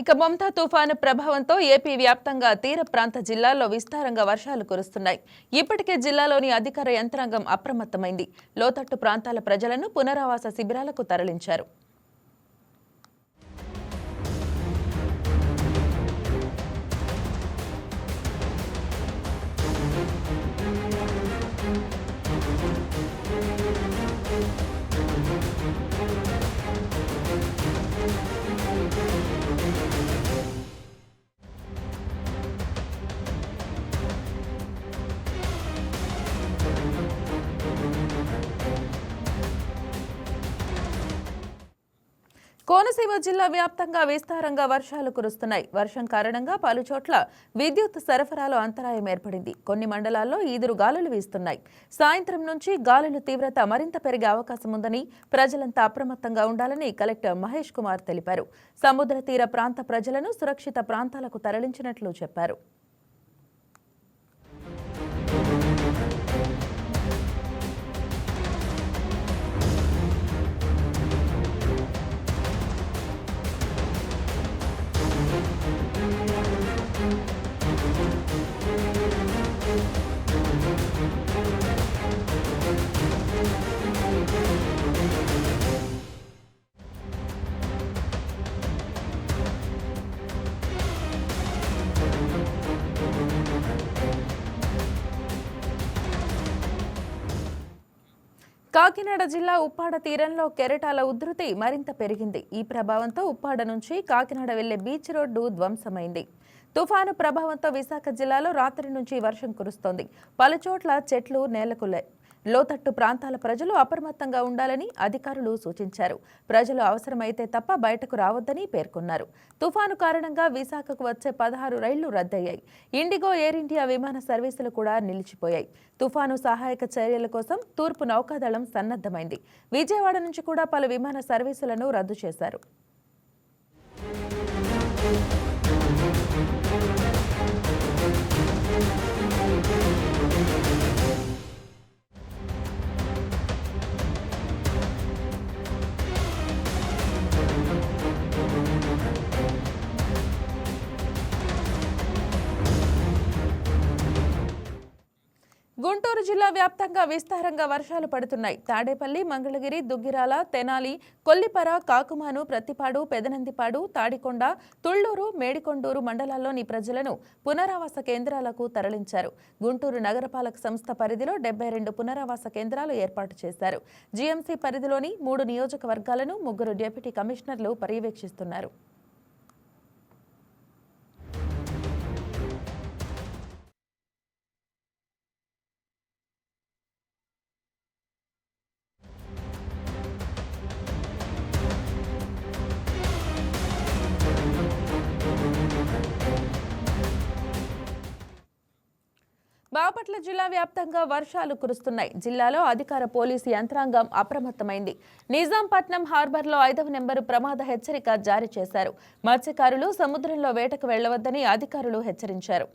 ఇక మమతా తుఫాను ప్రభావంతో ఏపీ వ్యాప్తంగా తీర ప్రాంత జిల్లాల్లో విస్తారంగా వర్షాలు కురుస్తున్నాయి. ఇప్పటికే జిల్లాలోని అధికార యంత్రాంగం అప్రమత్తమైంది. లోతట్టు ప్రాంతాల ప్రజలను పునరావాస శిబిరాలకు తరలించారు. కోనసీమ జిల్లా వ్యాప్తంగా విస్తారంగా వర్షాలు కురుస్తున్నాయి. వర్షం కారణంగా పలుచోట్ల విద్యుత్ సరఫరాలో అంతరాయం ఏర్పడింది. కొన్ని మండలాల్లో ఈదురు గాలులు వీస్తున్నాయి. సాయంత్రం నుంచి గాలుల తీవ్రత మరింత పెరిగే అవకాశం ఉందని ప్రజలంతా అప్రమత్తంగా ఉండాలని కలెక్టర్ మహేష్ కుమార్ తెలిపారు. సముద్ర తీర ప్రాంత ప్రజలను సురక్షిత ప్రాంతాలకు తరలించినట్లు చెప్పారు. కాకినాడ జిల్లా ఉప్పాడ తీరంలో కెరటాల ఉధృతి మరింత పెరిగింది. ఈ ప్రభావంతో ఉప్పాడ నుంచి కాకినాడ వెళ్లే బీచ్ రోడ్డు ధ్వంసమైంది. తుఫాను ప్రభావంతో విశాఖ జిల్లాలో రాత్రి నుంచి వర్షం కురుస్తోంది. పలుచోట్ల చెట్లు నేలకొల్లాయి. లోతట్టు ప్రాంతాల ప్రజలు అప్రమత్తంగా ఉండాలని అధికారులు సూచించారు. ప్రజలు అవసరమైతే తప్ప బయటకు రావద్దని పేర్కొన్నారు. తుఫాను కారణంగా విశాఖకు వచ్చే 16 రైళ్లు రద్దయ్యాయి. ఇండిగో, ఎయిర్ ఇండియా విమాన సర్వీసులు కూడా నిలిచిపోయాయి. తుఫాను సహాయక చర్యల కోసం తూర్పు నౌకాదళం సన్నద్ధమైంది. విజయవాడ నుంచి కూడా పలు విమాన సర్వీసులను రద్దు చేశారు. గుంటూరు జిల్లా వ్యాప్తంగా విస్తారంగా వర్షాలు పడుతున్నాయి. తాడేపల్లి, మంగళగిరి, దుగ్గిరాల, తెనాలి, కొల్లిపర, కాకుమాను, ప్రత్తిపాడు, పెదనందిపాడు, తాడికొండ, తుళ్లూరు, మేడికొండూరు మండలాల్లోని ప్రజలను పునరావాస కేంద్రాలకు తరలించారు. గుంటూరు నగరపాలక సంస్థ పరిధిలో 72 పునరావాస కేంద్రాలు ఏర్పాటు చేశారు. జీఎంసీ పరిధిలోని 3 నియోజకవర్గాలను 3 డిప్యూటీ కమిషనర్లు పర్యవేక్షిస్తున్నారు. బాపట్ల జిల్లా వ్యాప్తంగా వర్షాలు కురుస్తున్నాయి. జిల్లాలో అధికార పోలీసు యంత్రాంగం అప్రమత్తమైంది. నిజాంపట్నం హార్బర్లో 5వ నెంబరు ప్రమాద హెచ్చరిక జారీ చేశారు. మత్స్యకారులు సముద్రంలో వేటకు వెళ్లవద్దని అధికారులు హెచ్చరించారు.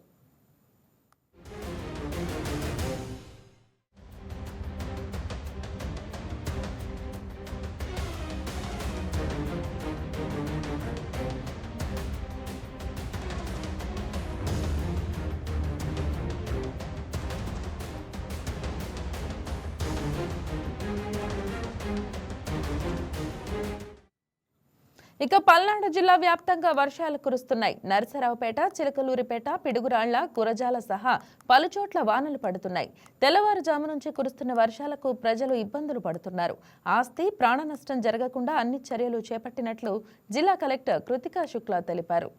ఇక పల్నాడు జిల్లా వ్యాప్తంగా వర్షాలు కురుస్తున్నాయి. నరసరావుపేట, చిలకలూరిపేట, పిడుగురాళ్ల, గురజాల సహా పలుచోట్ల వానలు పడుతున్నాయి. తెల్లవారుజాము నుంచి కురుస్తున్న వర్షాలకు ప్రజలు ఇబ్బందులు పడుతున్నారు. ఆస్తి, ప్రాణ నష్టం జరగకుండా అన్ని చర్యలు చేపట్టినట్లు జిల్లా కలెక్టర్ కృతికా శుక్లా తెలిపారు.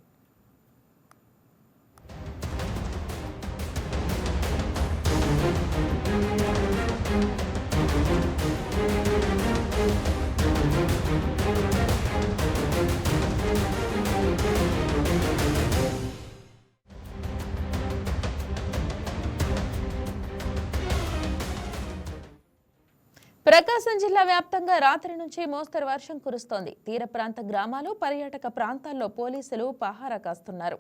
ప్రకాశం జిల్లా వ్యాప్తంగా రాత్రి నుంచి మోస్తరు వర్షం కురుస్తోంది. తీర ప్రాంత గ్రామాలు, పర్యాటక ప్రాంతాల్లో పోలీసులు పహారా కాస్తున్నారు.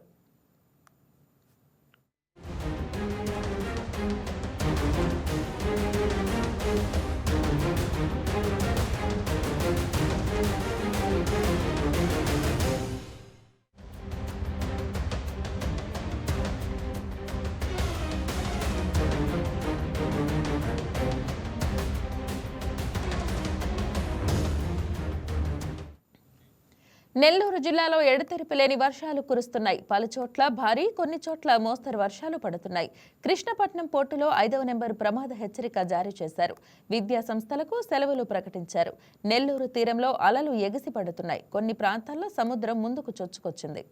నెల్లూరు జిల్లాలో ఎడతెరిపి లేని వర్షాలు కురుస్తున్నాయి. పలుచోట్ల భారీ, కొన్ని చోట్ల మోస్తరు వర్షాలు పడుతున్నాయి. కృష్ణపట్నం పోర్టులో 5వ నెంబరు ప్రమాద హెచ్చరిక జారీ చేశారు. విద్యా సంస్థలకు సెలవులు ప్రకటించారు. నెల్లూరు తీరంలో అలలు ఎగిసి పడుతున్నాయి. కొన్ని ప్రాంతాల్లో సముద్రం ముందుకు చొచ్చుకొచ్చింది.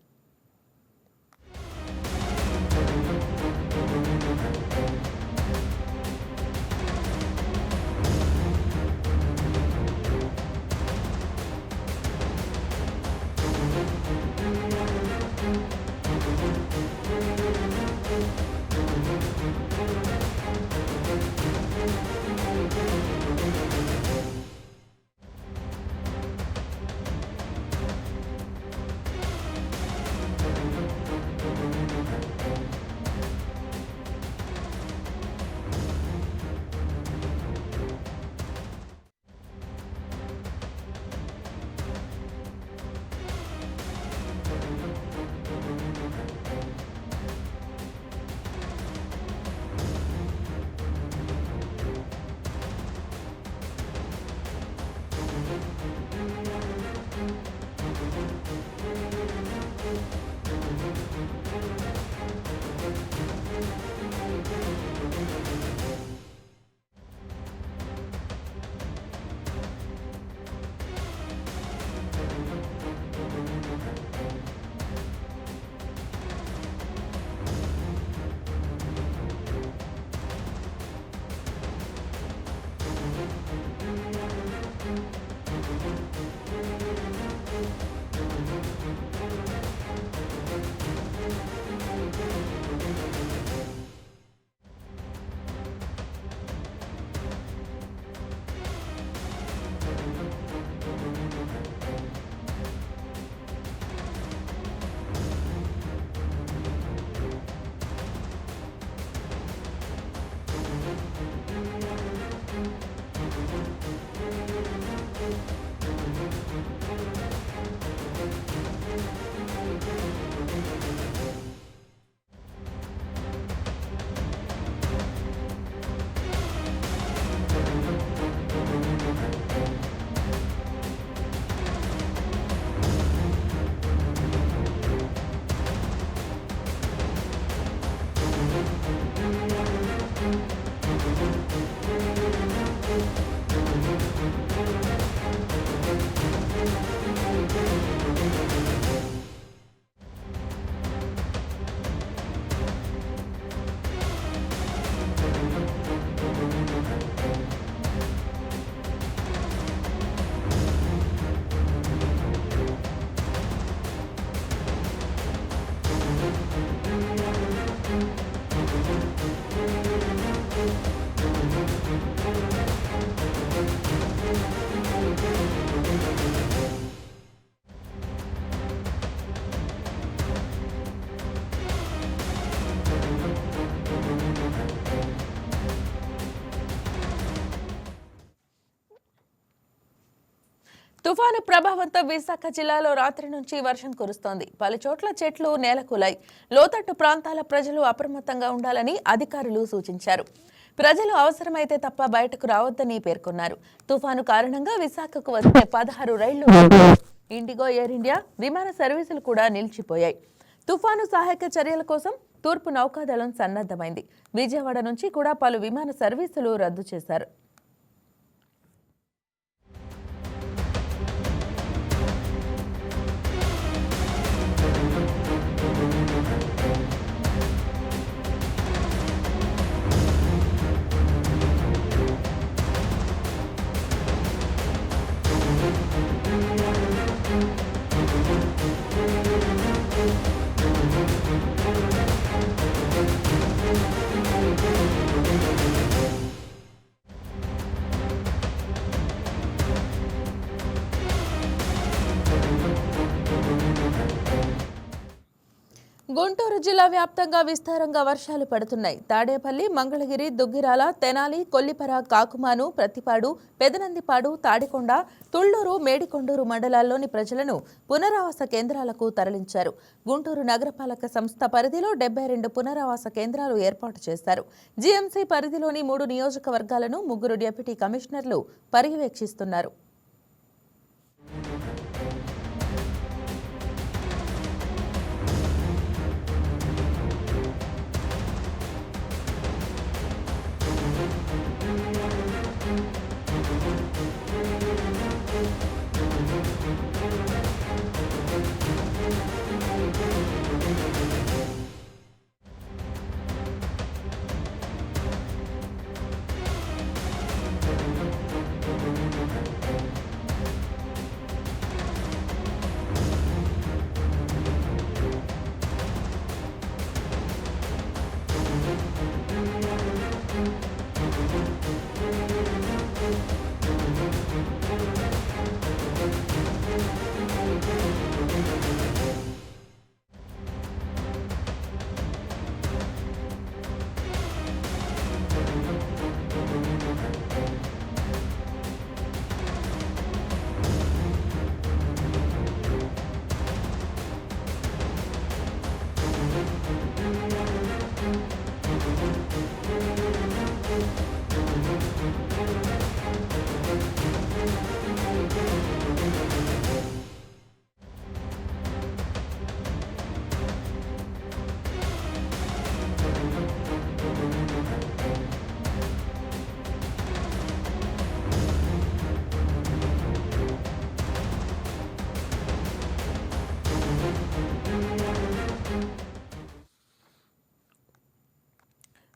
తుఫాను ప్రభావంతో విశాఖ జిల్లాలో రాత్రి నుంచి వర్షం కురుస్తోంది. పలుచోట్ల చెట్లు నేలకూలాయి. లోతట్టు ప్రాంతాల ప్రజలు అప్రమత్తంగా ఉండాలని అధికారులు సూచించారు. ప్రజలు అవసరమైతే తప్ప బయటకు రావద్దని పేర్కొన్నారు. తుఫాను కారణంగా విశాఖకు వచ్చే 16 రైళ్లు, ఇండిగో, ఎయిర్ ఇండియా విమాన సర్వీసులు కూడా నిలిచిపోయాయి. తుఫాను సహాయక చర్యల కోసం తూర్పు నౌకాదళం సన్నద్ధమైంది. విజయవాడ నుంచి కూడా పలు విమాన సర్వీసులు రద్దు చేశారు. గుంటూరు జిల్లా వ్యాప్తంగా విస్తారంగా వర్షాలు పడుతున్నాయి. తాడేపల్లి, మంగళగిరి, దుగ్గిరాల, తెనాలి, కొల్లిపర, కాకుమాను, ప్రతిపాడు, పెదనందిపాడు, తాడికొండ, తుళ్లూరు, మేడికొండూరు మండలాల్లోని ప్రజలను పునరావాస కేంద్రాలకు తరలించారు. గుంటూరు నగరపాలక సంస్థ పరిధిలో 72 పునరావాస కేంద్రాలు ఏర్పాటు చేశారు. జీఎంసీ పరిధిలోని 3 నియోజకవర్గాలను 3 డిప్యూటీ కమిషనర్లు పర్యవేక్షిస్తున్నారు.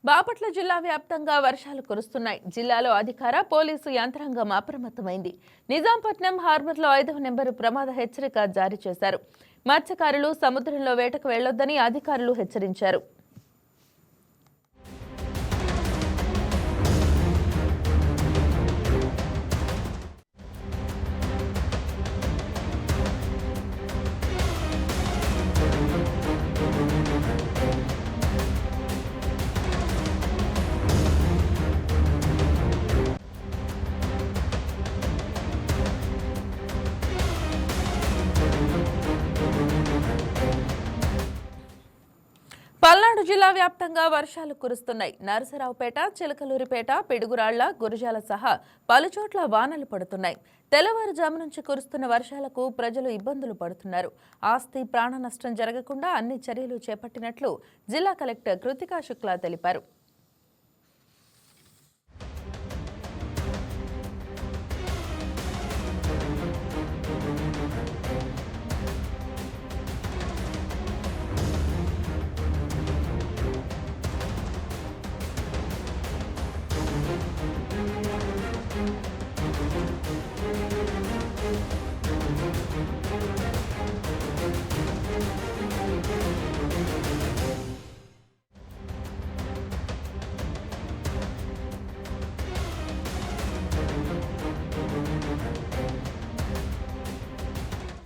బాపట్ల జిల్లా వ్యాప్తంగా వర్షాలు కురుస్తున్నాయి. జిల్లాలో అధికార పోలీసు యంత్రాంగం అప్రమత్తమైంది. నిజాంపట్నం హార్బర్లో 5వ నెంబరు ప్రమాద హెచ్చరిక జారీ చేశారు. మత్స్యకారులు సముద్రంలో వేటకు వెళ్లొద్దని అధికారులు హెచ్చరించారు. పల్నాడు జిల్లా వ్యాప్తంగా వర్షాలు కురుస్తున్నాయి. నరసరావుపేట, చిలకలూరిపేట, పిడుగురాళ్ల, గురజాల సహా పలుచోట్ల వానలు పడుతున్నాయి. తెల్లవారుజాము నుంచి కురుస్తున్న వర్షాలకు ప్రజలు ఇబ్బందులు పడుతున్నారు. ఆస్తి, ప్రాణ నష్టం జరగకుండా అన్ని చర్యలు చేపట్టినట్లు జిల్లా కలెక్టర్ కృతికా శుక్లా తెలిపారు.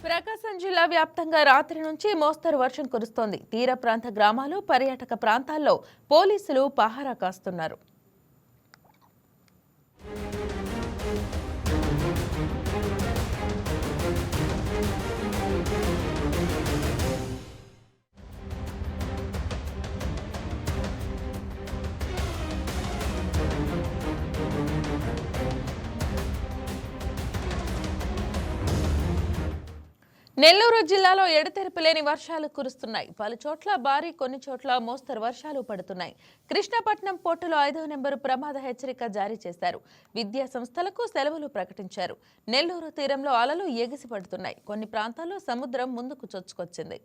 ప్రకాశం జిల్లా వ్యాప్తంగా రాత్రి నుంచి మోస్తరు వర్షం కురుస్తోంది. తీర ప్రాంత గ్రామాలు, పర్యాటక ప్రాంతాల్లో పోలీసులు పహారా కాస్తున్నారు. నెల్లూరు జిల్లాలో ఎడతెరిపి లేని వర్షాలు కురుస్తున్నాయి. పలుచోట్ల భారీ, కొన్ని చోట్ల మోస్తరు వర్షాలు పడుతున్నాయి. కృష్ణపట్నం పోర్టులో 5వ నెంబరు ప్రమాద హెచ్చరిక జారీ చేశారు. విద్యా సంస్థలకు సెలవులు ప్రకటించారు. నెల్లూరు తీరంలో అలలు ఎగిసిపడుతున్నాయి. కొన్ని ప్రాంతాల్లో సముద్రం ముందుకు చొచ్చుకొచ్చింది.